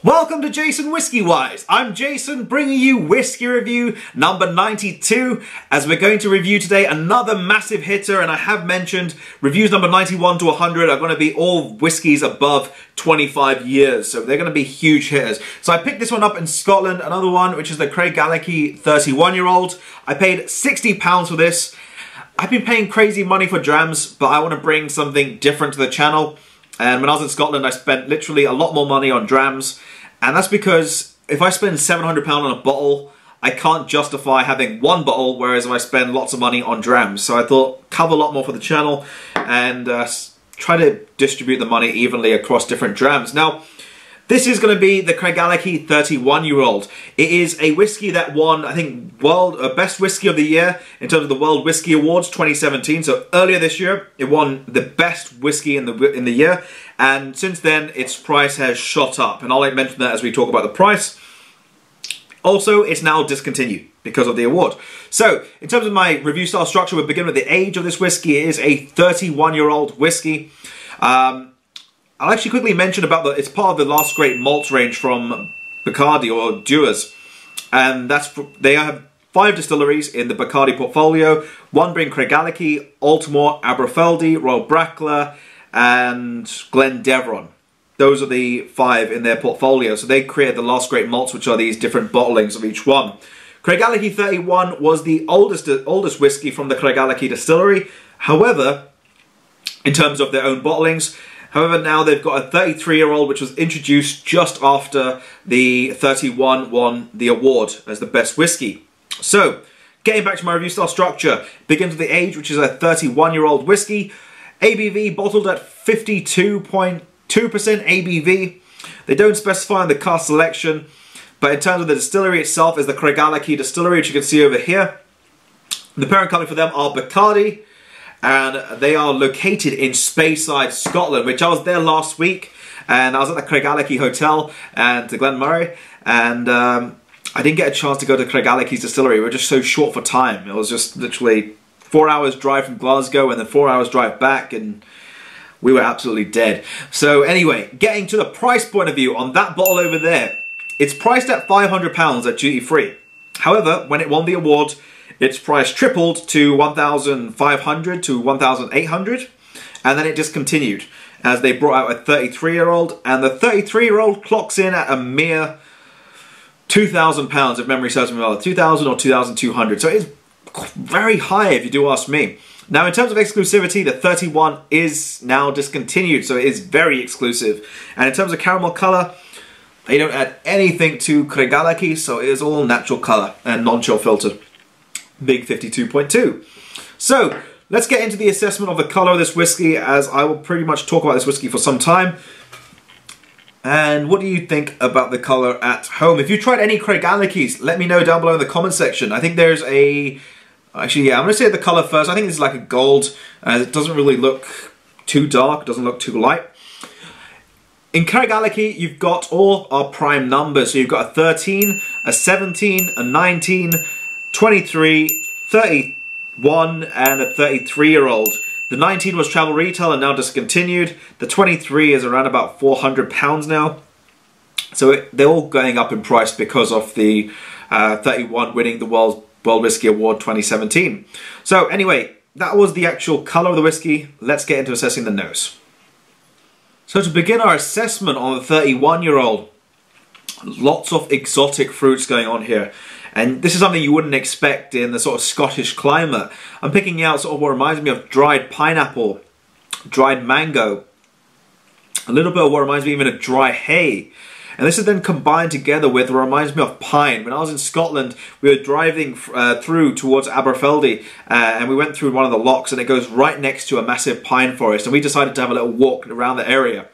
Welcome to JasonWhiskyWise. I'm Jason, bringing you whiskey review number 92, as we're going to review today another massive hitter, and I have mentioned reviews number 91 to 100 are going to be all whiskies above 25 years, so they're going to be huge hitters. So I picked this one up in Scotland, another one, which is the Craigellachie 31-year-old. I paid £60 for this. I've been paying crazy money for drams, but I want to bring something different to the channel. And when I was in Scotland, I spent literally a lot more money on drams. And that's because if I spend £700 on a bottle, I can't justify having one bottle, whereas if I spend lots of money on drams. So I thought, cover a lot more for the channel and try to distribute the money evenly across different drams. Now, this is going to be the Craigellachie 31-year-old. It is a whiskey that won, I think, Best Whiskey of the Year in terms of the World Whiskey Awards 2017. So earlier this year, it won the best whiskey in the year. And since then, its price has shot up. And I'll mention that as we talk about the price. Also, it's now discontinued because of the award. So, in terms of my review style structure, we'll begin with the age of this whiskey. It is a 31-year-old whiskey. I'll actually quickly mention about it's part of the Last Great Malts range from Bacardi or Dewar's, and they have 5 distilleries in the Bacardi portfolio. One being Craigellachie, Altamore, Aberfeldy, Royal Brackla, and Glendevron. Those are the 5 in their portfolio. So they created the Last Great Malts, which are these different bottlings of each one. Craigellachie 31 was the oldest whiskey from the Craigellachie distillery. However, in terms of their own bottlings. However, now they've got a 33-year-old, which was introduced just after the 31 won the award as the best whiskey. So, getting back to my review style structure, begins with the age, which is a 31-year-old whiskey. ABV bottled at 52.2% ABV. They don't specify on the cask selection, but in terms of the distillery itself is the Craigellachie distillery, which you can see over here. The parent company for them are Bacardi, and they are located in Speyside, Scotland, which I was there last week, and I was at the Craigellachie Hotel and to Glenmurray, and I didn't get a chance to go to Craigellachie's distillery. We were just so short for time. It was just literally 4 hours drive from Glasgow and then 4 hours drive back, and we were absolutely dead. So anyway, getting to the price point of view on that bottle over there, it's priced at £500 at duty free. However, when it won the award, its price tripled to $1,500 to $1,800, and then it discontinued as they brought out a 33-year-old, and the 33-year-old clocks in at a mere £2,000 if memory serves me well, 2,000 or 2,200. So it's very high if you do ask me. Now, in terms of exclusivity, the 31 is now discontinued, so it is very exclusive. And in terms of caramel colour, they don't add anything to Craigellachie, so it is all natural colour and non-chill filtered. Big 52.2. So, let's get into the assessment of the colour of this whiskey, as I will pretty much talk about this whiskey for some time. And what do you think about the colour at home? If you tried any Craigellachies, let me know down below in the comment section. I think there's a... Actually, yeah, I'm going to say the colour first. I think it's like a gold, as it doesn't really look too dark, doesn't look too light. In Craigellachie, you've got all our prime numbers. So you've got a 13, a 17, a 19... 23, 31, and a 33-year-old. The 19 was travel retail and now discontinued. The 23 is around about £400 now. So they're all going up in price because of the 31 winning the World Whiskey Award 2017. So anyway, that was the actual colour of the whiskey. Let's get into assessing the nose. So to begin our assessment on the 31-year-old, lots of exotic fruits going on here. And this is something you wouldn't expect in the sort of Scottish climate. I'm picking out sort of what reminds me of dried pineapple, dried mango, a little bit of what reminds me even of dry hay. And this is then combined together with what reminds me of pine. When I was in Scotland, we were driving through towards Aberfeldy, and we went through one of the locks, and it goes right next to a massive pine forest. And we decided to have a little walk around the area.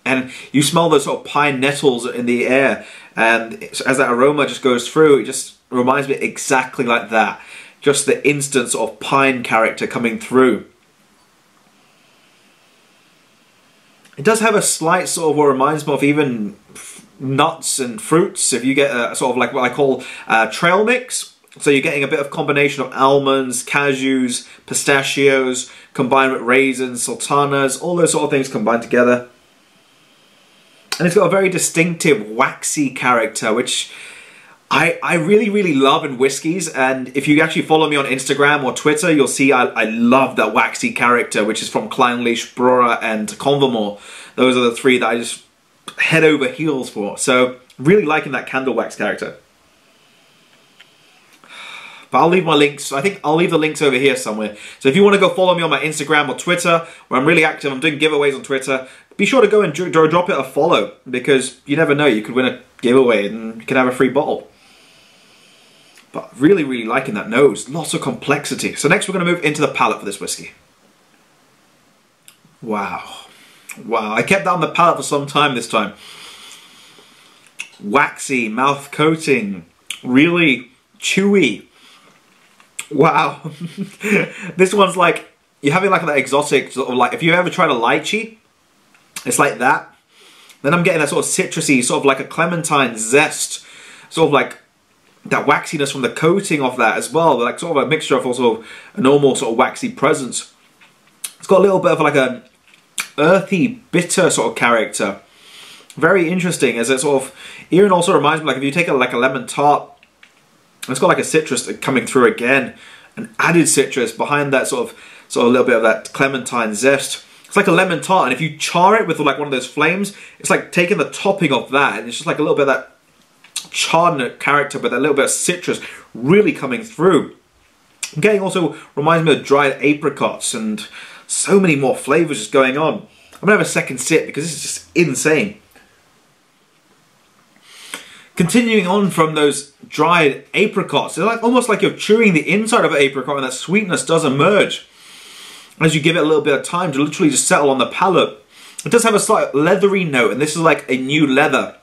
And you smell those sort of pine nettles in the air, and as that aroma just goes through, it just reminds me exactly like that. Just the instant sort of pine character coming through. It does have a slight sort of what reminds me of even nuts and fruits. If you get a sort of like what I call trail mix. So you're getting a bit of combination of almonds, cashews, pistachios, combined with raisins, sultanas, all those sort of things combined together. And it's got a very distinctive waxy character, which I really, really love in whiskies. And if you actually follow me on Instagram or Twitter, you'll see I love that waxy character, which is from Craigellachie, Brora, and Convermore. Those are the three that I just head over heels for. So really liking that candle wax character. But I'll leave my links. I think I'll leave the links over here somewhere. So if you want to go follow me on my Instagram or Twitter, where I'm really active, I'm doing giveaways on Twitter, be sure to go and drop it a follow, because you never know, you could win a giveaway and you can have a free bottle. But really, really liking that nose. Lots of complexity. So next we're going to move into the palate for this whiskey. Wow. Wow. I kept that on the palate for some time this time. Waxy, mouth coating, really chewy. Wow. This one's like, you're having like that exotic sort of like, if you ever tried a lychee, it's like that. Then I'm getting that sort of citrusy, sort of like a clementine zest, sort of like that waxiness from the coating of that as well, like sort of a mixture of also a normal sort of waxy presence. It's got a little bit of like a earthy, bitter sort of character. Very interesting, as it sort of, even also reminds me, like if you take like a lemon tart, it's got like a citrus coming through again, an added citrus behind that sort of a little bit of that clementine zest. It's like a lemon tart, and if you char it with like one of those flames, it's like taking the topping of that, and it's just like a little bit of that charred character, but that little bit of citrus really coming through. I'm getting also, reminds me of dried apricots, and so many more flavors just going on. I'm gonna have a second sip because this is just insane. Continuing on from those dried apricots, it's like almost like you're chewing the inside of an apricot, and that sweetness does emerge as you give it a little bit of time to literally just settle on the palate. It does have a slight leathery note, and this is like a new leather.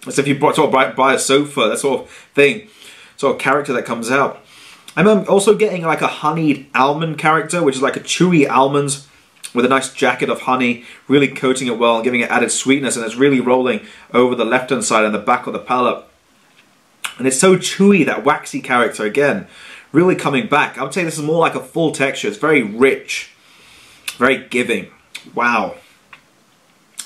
As if you sort of buy a sofa, that sort of thing, sort of character that comes out. I'm also getting like a honeyed almond character, which is like a chewy almonds with a nice jacket of honey, really coating it well and giving it added sweetness, and it's really rolling over the left-hand side and the back of the palate. And it's so chewy, that waxy character again, really coming back. I would say this is more like a full texture. It's very rich, very giving. Wow.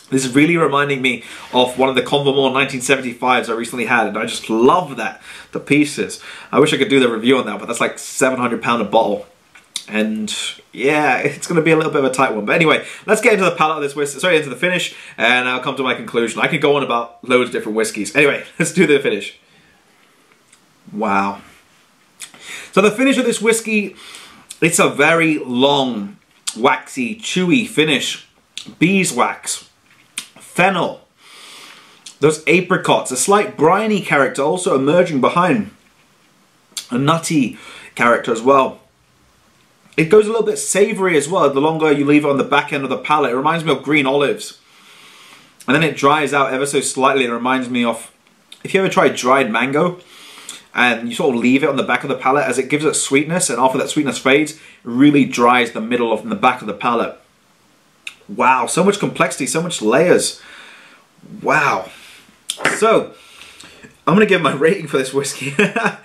This is really reminding me of one of the Convermore 1975s I recently had, and I just love that, the pieces. I wish I could do the review on that, but that's like £700 a bottle. And yeah, it's going to be a little bit of a tight one. But anyway, let's get into the palate of this whiskey, sorry, into the finish, and I'll come to my conclusion. I could go on about loads of different whiskies. Anyway, let's do the finish. Wow. So the finish of this whiskey, it's a very long, waxy, chewy finish. Beeswax, fennel, those apricots, a slight briny character also emerging behind, a nutty character as well. It goes a little bit savoury as well the longer you leave it on the back end of the palate. It reminds me of green olives. And then it dries out ever so slightly. It reminds me of, if you ever tried dried mango, and you sort of leave it on the back of the palate as it gives it sweetness, and after that sweetness fades, it really dries the middle of and the back of the palate. Wow, so much complexity, so much layers. Wow. So, I'm going to give my rating for this whiskey. I'm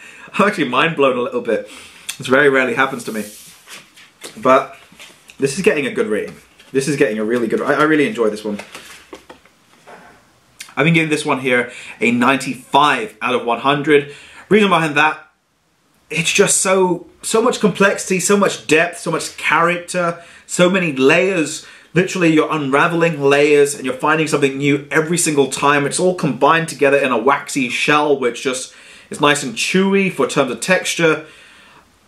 actually mind blown a little bit. This very rarely happens to me. But this is getting a good rating. This is getting a really good, I really enjoy this one. I've been giving this one here a 95 out of 100. Reason behind that, it's just so much complexity, so much depth, so much character, so many layers. Literally, you're unraveling layers and you're finding something new every single time. It's all combined together in a waxy shell, which just is nice and chewy for terms of texture.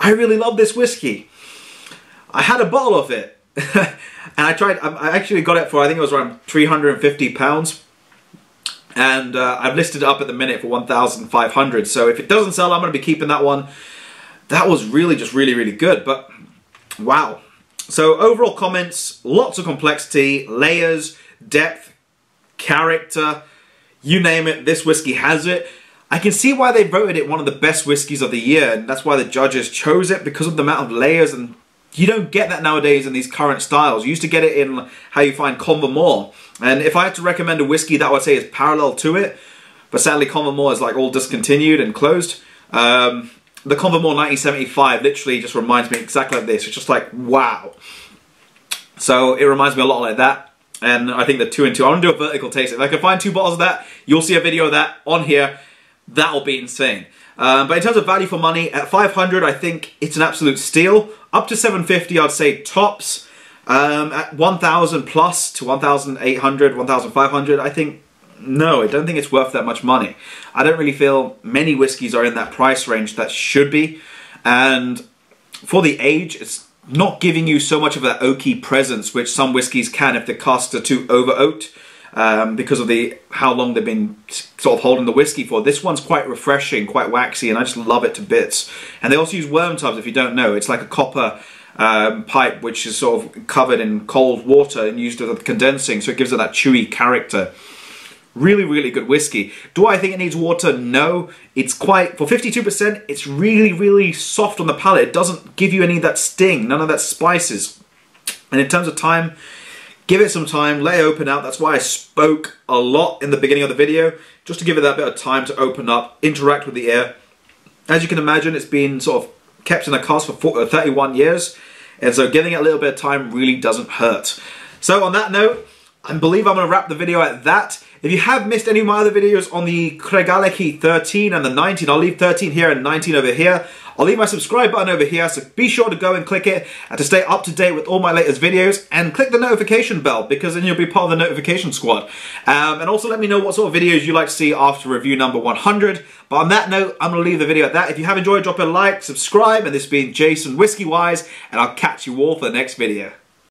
I really love this whiskey. I had a bottle of it, and I actually got it for, I think it was around £350. And I've listed it up at the minute for 1,500. So if it doesn't sell, I'm going to be keeping that one. That was really just really good. But wow. So overall comments, lots of complexity, layers, depth, character, you name it, this whiskey has it. I can see why they voted it one of the best whiskies of the year, and that's why the judges chose it, because of the amount of layers, and you don't get that nowadays in these current styles. You used to get it in how you find Convermore. And if I had to recommend a whiskey that I would say is parallel to it, but sadly Convermore is like all discontinued and closed, the Convermore 1975 literally just reminds me exactly like this. It's just like, wow. So it reminds me a lot like that. And I think the 2 and 2. I want to do a vertical tasting. If I can find 2 bottles of that, you'll see a video of that on here. That'll be insane. But in terms of value for money, at 500, I think it's an absolute steal. Up to 750, I'd say tops. At 1,000 plus to 1,800, 1,500, I think, no, I don't think it's worth that much money. I don't really feel many whiskies are in that price range that should be. And for the age, it's not giving you so much of that oaky presence, which some whiskies can if the casks are too over-oaked, because of how long they've been sort of holding the whiskey for. This one's quite refreshing, quite waxy, and I just love it to bits. And they also use worm tubs, if you don't know. It's like a copper pipe which is sort of covered in cold water and used with condensing, so it gives it that chewy character. Really, really good whiskey. Do I think it needs water? No. It's quite, for 52%, it's really, really soft on the palate. It doesn't give you any of that sting, none of that spices. And in terms of time, give it some time, let it open out. That's why I spoke a lot in the beginning of the video, just to give it that bit of time to open up, interact with the air. As you can imagine, it's been sort of kept in a cask for 31 years, and so giving it a little bit of time really doesn't hurt. So on that note, I believe I'm going to wrap the video at that. If you have missed any of my other videos on the Craigellachie 13 and the 19, I'll leave 13 here and 19 over here. I'll leave my subscribe button over here, so be sure to go and click it and to stay up to date with all my latest videos, and click the notification bell because then you'll be part of the notification squad. And also let me know what sort of videos you'd like to see after review number 100. But on that note, I'm going to leave the video at that. If you have enjoyed, drop a like, subscribe, and this has been JasonWhiskyWise, and I'll catch you all for the next video.